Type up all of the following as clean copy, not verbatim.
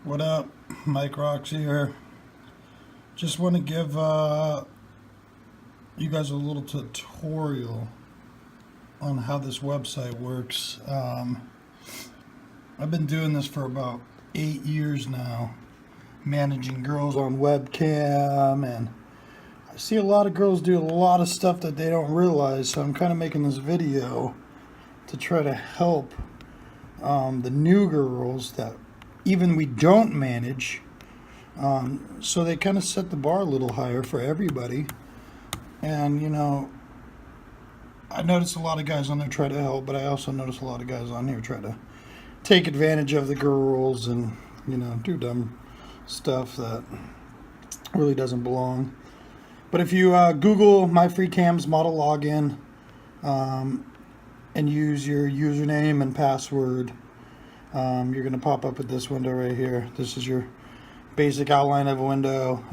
What up? Mike Rocks here. Just want to give you guys a little tutorial on how this website works. I've been doing this for about 8 years now, managing girls on webcam, and I see a lot of girls do a lot of stuff that they don't realize, so I'm kind of making this video to try to help the new girls that even we don't manage, so they kind of set the bar a little higher for everybody. And I notice a lot of guys on there try to help, but I also notice a lot of guys on here try to take advantage of the girls and do dumb stuff that really doesn't belong. But if you Google MyFreeCams model login and use your username and password, you're going to pop up with this window right here. This is your basic outline of a window.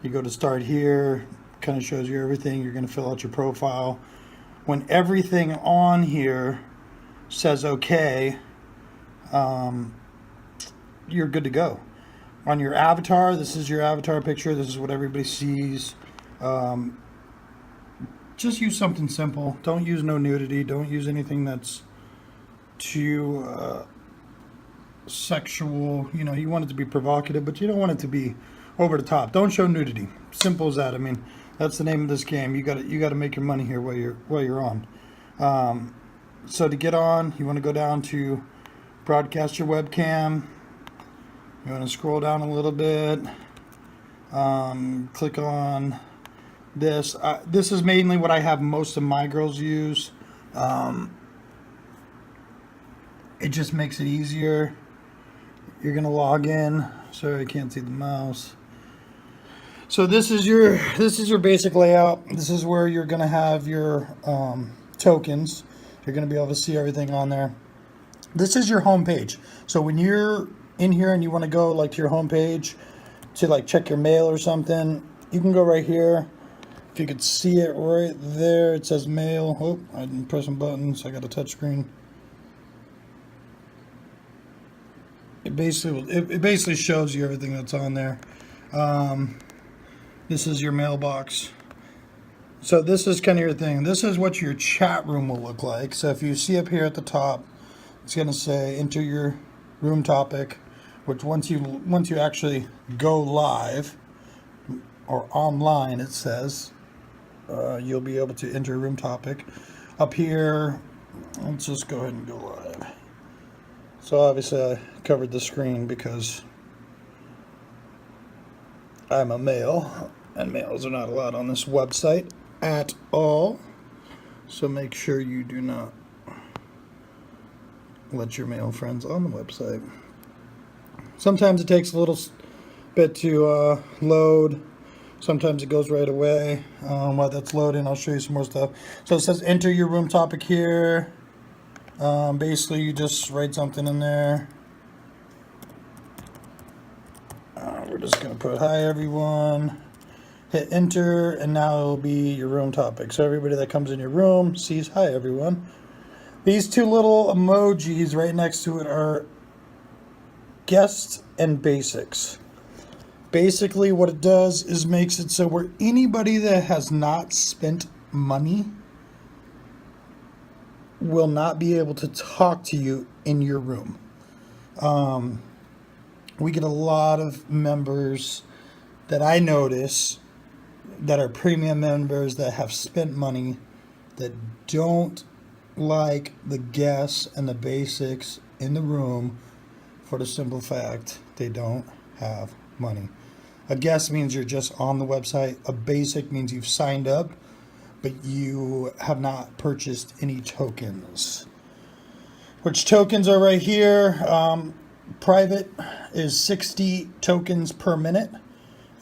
You go to start here, kind of shows you everything. You're going to fill out your profile. When everything on here says okay, you're good to go. On your avatar, this is your avatar picture. This is what everybody sees. Just use something simple. Don't use no nudity. Don't use anything that's too sexual. You want it to be provocative, but you don't want it to be over the top. Don't show nudity. Simple as that. I mean, that's the name of this game. You got to make your money here while you're on. So to get on, you want to go down to broadcast your webcam. You want to scroll down a little bit. Click on this. This is mainly what I have most of my girls use. It just makes it easier. You're gonna log in. Sorry, I can't see the mouse. So this is your basic layout. This is where you're gonna have your tokens. You're gonna be able to see everything on there. This is your home page. So when you're in here and you want to go like to your home page to like check your mail or something, you can go right here. If you could see it right there, it says mail. Oh, I didn't press some buttons. I got a touch screen. It basically shows you everything that's on there. This is your mailbox. So this is kind of your thing. This is what your chat room will look like. So if you see up here at the top, it's going to say enter your room topic, which once you actually go live or online, it says you'll be able to enter a room topic. Up here, let's just go ahead and go live. So obviously I covered the screen because I'm a male, and males are not allowed on this website at all. So make sure you do not let your male friends on the website. Sometimes it takes a little bit to load. Sometimes it goes right away. While that's loading, I'll show you some more stuff. So it says enter your room topic here. Basically, you just write something in there. We're just going to put hi everyone. Hit enter, and now it'll be your room topic. So everybody that comes in your room sees hi everyone. These two little emojis right next to it are guests and basics. Basically, what it does is makes it so where anybody that has not spent money will not be able to talk to you in your room. We get a lot of members that I notice that are premium members that have spent money that don't like the guests and the basics in the room for the simple fact they don't have money. A guest means you're just on the website. A basic means you've signed up, but you have not purchased any tokens. Which tokens are right here. Private is 60 tokens per minute.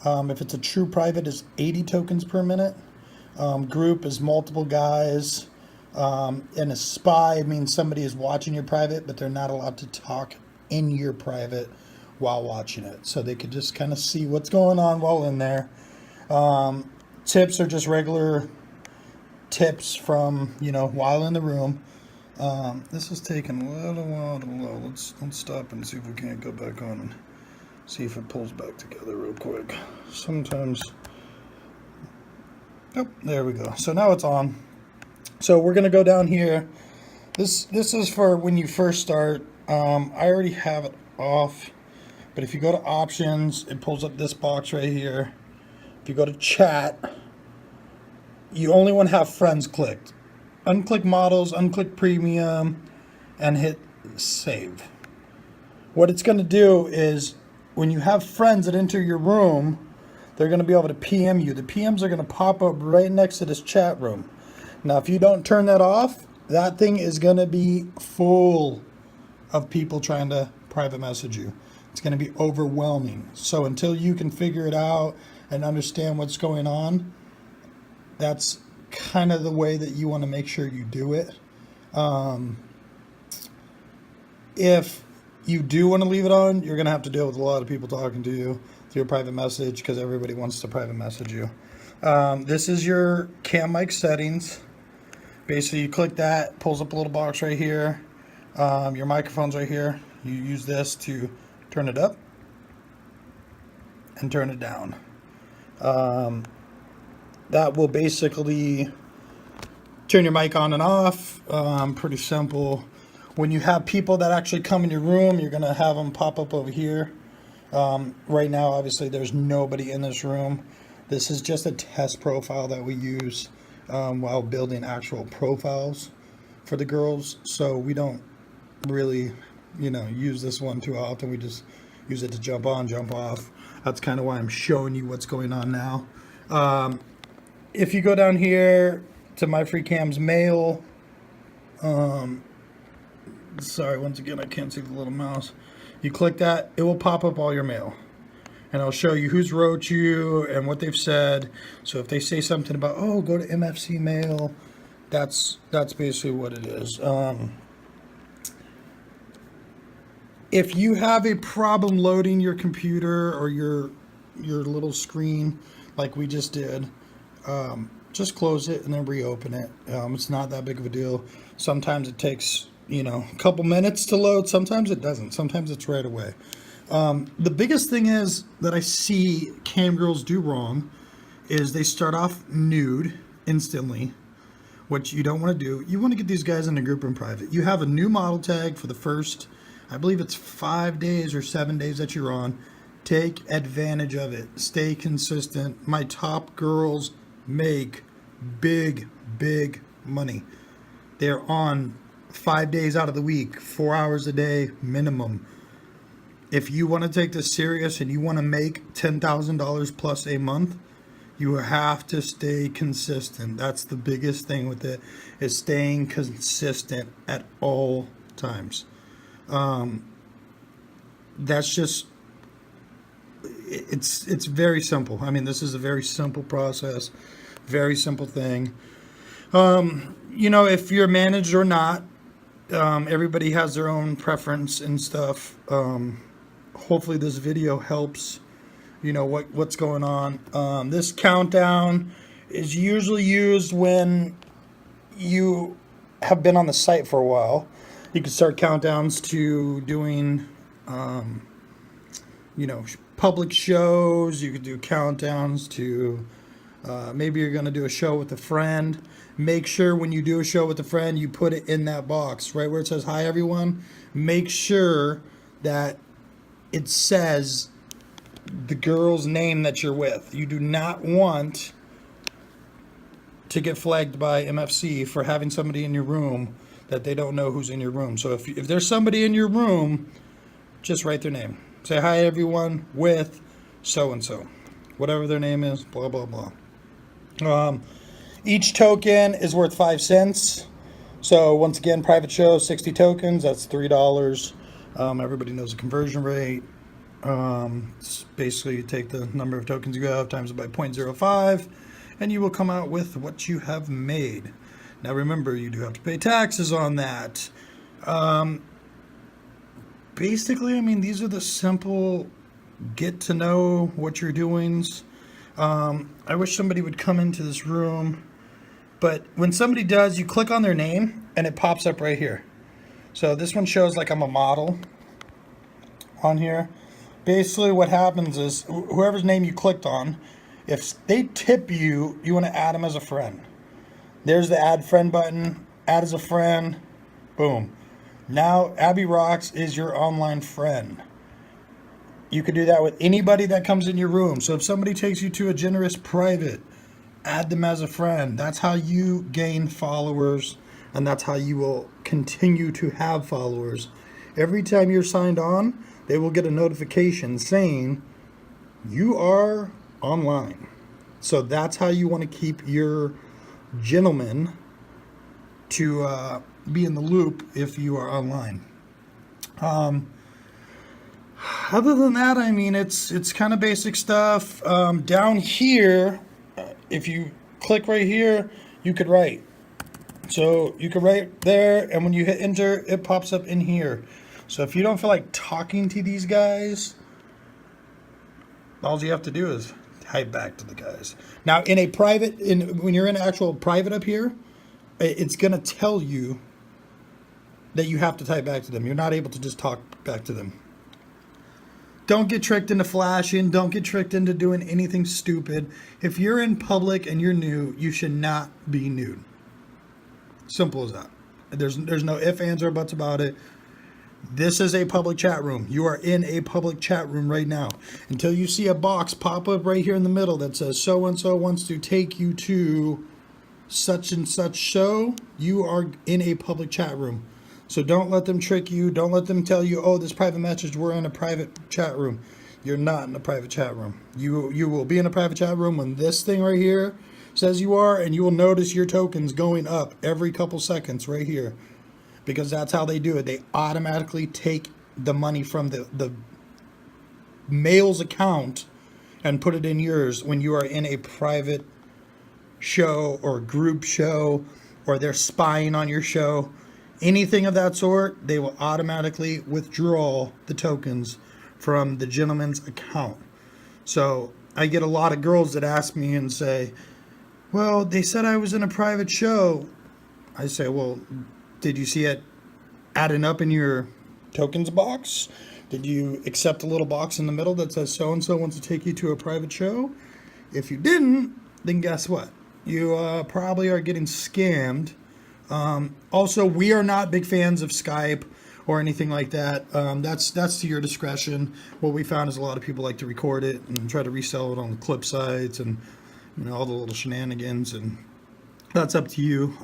If it's a true private, it's 80 tokens per minute. Group is multiple guys. And a spy means somebody is watching your private, but they're not allowed to talk in your private while watching it. So they could just kind of see what's going on while in there. Tips are just regular tips from, while in the room. This is taking a little while to load. Let's stop and see if we can't go back on and see if it pulls back together real quick. Sometimes. Oh, there we go. So now it's on. So we're gonna go down here. This is for when you first start. I already have it off, but if you go to options, it pulls up this box right here. If you go to chat, you only want to have friends clicked. Unclick models, unclick premium, and hit save. What it's going to do is when you have friends that enter your room, they're going to be able to PM you. The PMs are going to pop up right next to this chat room. Now, if you don't turn that off, that thing is going to be full of people trying to private message you. It's going to be overwhelming. So until you can figure it out and understand what's going on, that's kind of the way that you want to make sure you do it. If you do want to leave it on, you're going to have to deal with a lot of people talking to you through a private message because everybody wants to private message you. This is your cam mic settings. Basically, you click that, pulls up a little box right here. Your microphone's right here. You use this to turn it up and turn it down. That will basically turn your mic on and off. Pretty simple. When you have people that actually come in your room, you're going to have them pop up over here. Right now, obviously, there's nobody in this room. This is just a test profile that we use while building actual profiles for the girls. So we don't really, use this one too often. We just use it to jump on, jump off. That's kind of why I'm showing you what's going on now. If you go down here to My Free Cams Mail, sorry, once again, I can't see the little mouse. You click that, it will pop up all your mail. And it'll show you who's wrote you and what they've said. So if they say something about, oh, go to MFC Mail, that's basically what it is. If you have a problem loading your computer or your little screen like we just did, just close it and then reopen it. It's not that big of a deal. Sometimes it takes, a couple minutes to load. Sometimes it doesn't. Sometimes it's right away. The biggest thing is that I see cam girls do wrong is they start off nude instantly, which you don't want to do. You want to get these guys in a group in private. You have a new model tag for the first, I believe it's 5 days or 7 days that you're on. Take advantage of it. Stay consistent. My top girls make big money. They're on 5 days out of the week, 4 hours a day minimum. If you want to take this serious and you want to make $10,000 plus a month, you have to stay consistent. That's the biggest thing with it, is staying consistent at all times. That's just, it's very simple. I mean, this is a very simple process, very simple thing. If you're managed or not, everybody has their own preference and stuff. Hopefully this video helps, what's going on. This countdown is usually used when you have been on the site for a while. You can start countdowns to doing, public shows. You could do countdowns to, maybe you're going to do a show with a friend. Make sure when you do a show with a friend, you put it in that box, right where it says, hi, everyone. Make sure that it says the girl's name that you're with. You do not want to get flagged by MFC for having somebody in your room that they don't know who's in your room. So if there's somebody in your room, just write their name. Say, hi, everyone, with so-and-so. Whatever their name is, blah, blah, blah. Each token is worth 5 cents. So once again, private show, 60 tokens, that's $3. Everybody knows the conversion rate. It's basically you take the number of tokens you have, times it by 0.05, and you will come out with what you have made. Now remember, you do have to pay taxes on that. Basically, these are the simple get to know what you're doings. I wish somebody would come into this room But when somebody does, you click on their name and it pops up right here. So this one shows like I'm a model on here. Basically what happens is whoever's name you clicked on, if they tip you, you want to add them as a friend. There's the add friend button, add as a friend, boom. Now Abby Rocks is your online friend. You could do that with anybody that comes in your room. So if somebody takes you to a generous private, add them as a friend. That's how you gain followers, and that's how you will continue to have followers. Every time you're signed on, they will get a notification saying you are online. So that's how you want to keep your gentlemen to be in the loop if you are online. Other than that, I mean, it's kind of basic stuff. Down here, if you click right here, you could write. So you could write there, and when you hit enter, it pops up in here. So if you don't feel like talking to these guys, all you have to do is type back to the guys. Now, in a private, when you're in actual private up here, it's going to tell you that you have to type back to them. You're not able to just talk back to them. Don't get tricked into flashing. Don't get tricked into doing anything stupid. If you're in public and you're new, you should not be nude. Simple as that. There's no ifs, ands, or buts about it. This is a public chat room. You are in a public chat room right now. Until you see a box pop up right here in the middle that says so-and-so wants to take you to such and such show, you are in a public chat room. So don't let them trick you. Don't let them tell you, oh, this private message, we're in a private chat room. You're not in a private chat room. You will be in a private chat room when this thing right here says you are, and you will notice your tokens going up every couple seconds right here. Because that's how they do it. They automatically take the money from the male's account and put it in yours when you are in a private show or group show, or they're spying on your show. Anything of that sort, they will automatically withdraw the tokens from the gentleman's account. So I get a lot of girls that ask me and say, well, they said I was in a private show. I say, well, did you see it adding up in your tokens box? Did you accept a little box in the middle that says so-and-so wants to take you to a private show? If you didn't, then guess what? You probably are getting scammed. Also, we are not big fans of Skype or anything like that. That's to your discretion. What we found is a lot of people like to record it and try to resell it on the clip sites and all the little shenanigans, and that's up to you.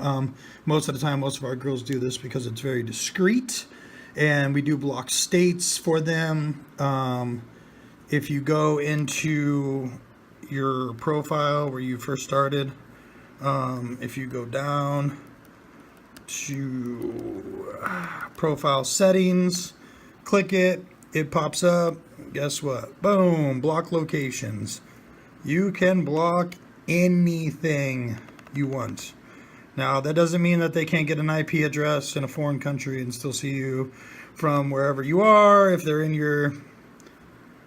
Most of the time, most of our girls do this because it's very discreet, and we do block states for them. If you go into your profile where you first started, if you go down to profile settings, click it, it pops up. Guess what? Boom, block locations. You can block anything you want. Now, that doesn't mean that they can't get an IP address in a foreign country and still see you from wherever you are if they're in your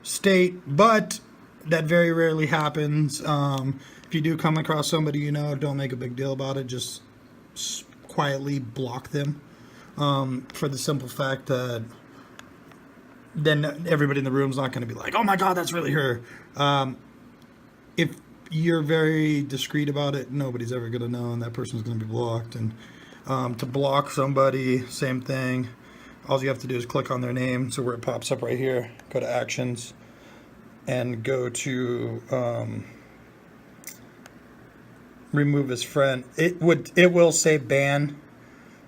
state, but that very rarely happens. If you do come across somebody don't make a big deal about it. Just quietly block them, for the simple fact that then everybody in the room is not going to be like, oh my God, that's really her. If you're very discreet about it, nobody's ever going to know, and that person's going to be blocked. And to block somebody, same thing. All you have to do is click on their name. So where it pops up right here, go to actions and go to remove as friend. It will say ban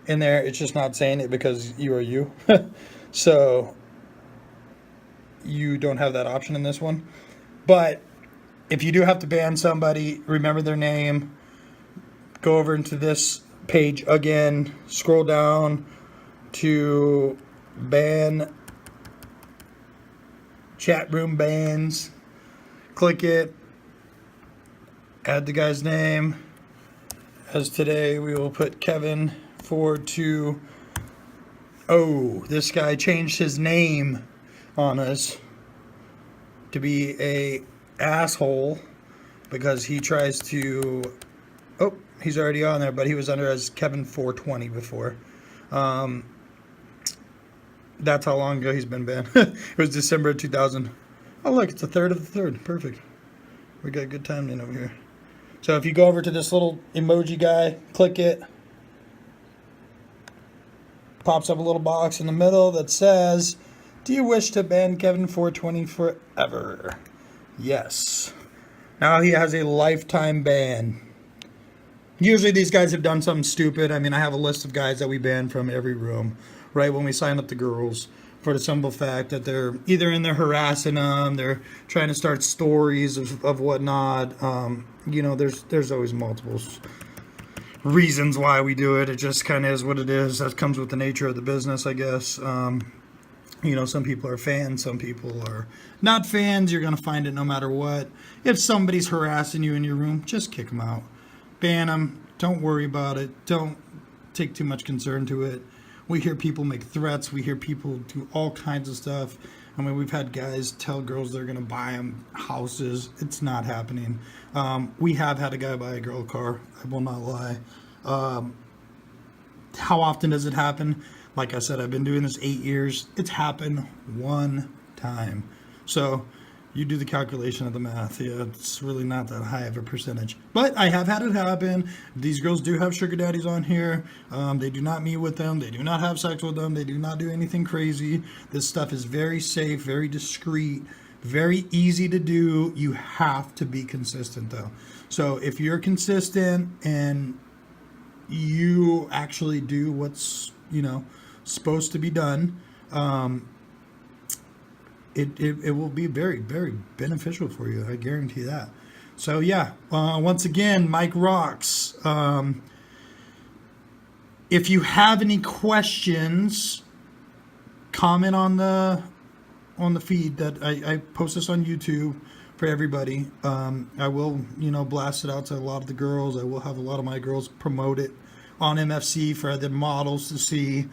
in there. It's just not saying it because you are you. So you don't have that option in this one. But if you do have to ban somebody, remember their name, go over into this page again, scroll down to ban, chat room bans, click it, add the guy's name. As today, we will put Kevin Ford to, oh, this guy changed his name on us to be a asshole because he tries to, oh, he's already on there, but he was under as Kevin 420 before. That's how long ago he's been banned. It was December 2000. Oh, look, it's the 3rd of the 3rd. Perfect. We got good timing over here. So if you go over to this little emoji guy, click it. Pops up a little box in the middle that says, "Do you wish to ban Kevin 420 forever?" Yes. Now he has a lifetime ban. Usually these guys have done something stupid. I mean, I have a list of guys that we ban from every room, right, when we sign up the girls, for the simple fact that they're either in there harassing them, they're trying to start stories of whatnot. You know, there's always multiple reasons why we do it. It just kind of is what it is. That comes with the nature of the business, I guess. You know, some people are fans, some people are not fans. You're going to find it no matter what. If somebody's harassing you in your room, just kick them out. Ban them. Don't worry about it. Don't take too much concern to it. We hear people make threats. We hear people do all kinds of stuff. I mean, we've had guys tell girls they're going to buy them houses. It's not happening. We have had a guy buy a girl a car. I will not lie. How often does it happen? Like I said, I've been doing this 8 years. It's happened one time. So you do the calculation of the math. Yeah, it's really not that high of a percentage. But I have had it happen. These girls do have sugar daddies on here. They do not meet with them. They do not have sex with them. They do not do anything crazy. This stuff is very safe, very discreet, very easy to do. You have to be consistent, though. So if you're consistent and you actually do what's, you know, supposed to be done, it will be very, very beneficial for you. I guarantee that. So yeah, once again, Mike Rocks. If you have any questions, comment on the feed that I post this on YouTube for everybody. I will, you know, blast it out to a lot of the girls. I will have a lot of my girls promote it on MFC for the models to see.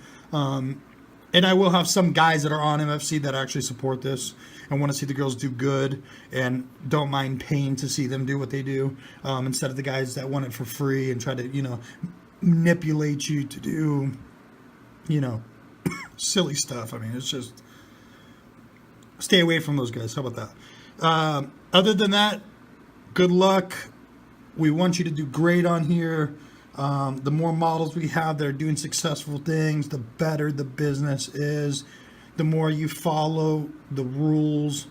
And I will have some guys that are on MFC that actually support this and want to see the girls do good and don't mind paying to see them do what they do, instead of the guys that want it for free and try to, you know, manipulate you to do, you know, silly stuff. I mean, it's just, stay away from those guys. How about that? Other than that, good luck. We want you to do great on here. The more models we have that are doing successful things, the better the business is. The more you follow the rules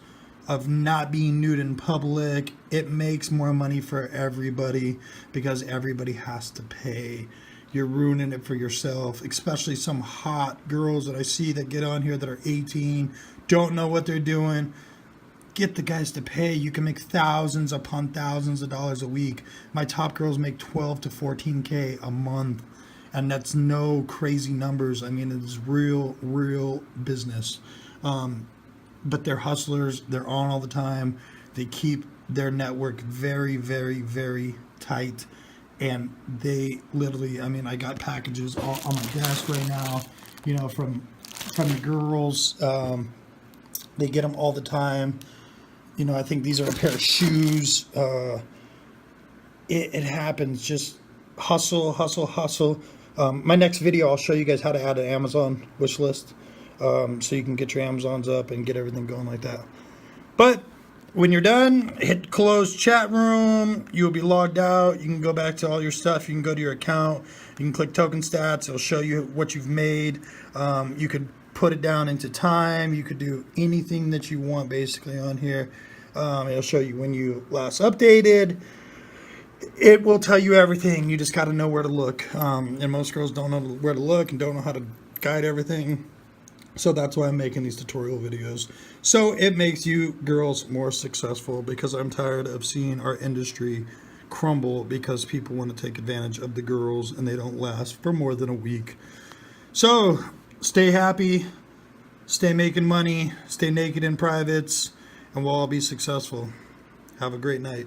of not being nude in public, it makes more money for everybody because everybody has to pay. You're ruining it for yourself, especially some hot girls that I see that get on here that are 18, don't know what they're doing. Get the guys to pay. You can make thousands upon thousands of dollars a week. My top girls make 12 to 14K a month, and that's no crazy numbers. I mean, it's real business. But they're hustlers. They're on all the time. They keep their network very, very, very tight, and they literally, I mean, I got packages on my desk right now, you know, from the girls. They get them all the time. You know, I think these are a pair of shoes. It happens. Just hustle. My next video, I'll show you guys how to add an Amazon wish list, so you can get your Amazons up and get everything going like that. But when you're done, hit close chat room. You'll be logged out. You can go back to all your stuff. You can go to your account. You can click token stats. It'll show you what you've made. You could put it down into time. You could do anything that you want basically on here. It'll show you when you last updated. It will tell you everything. You just got to know where to look. And most girls don't know where to look and don't know how to guide everything. So that's why I'm making these tutorial videos. So it makes you girls more successful, because I'm tired of seeing our industry crumble because people want to take advantage of the girls and they don't last for more than a week. So stay happy, stay making money, stay naked in privates, and we'll all be successful. Have a great night.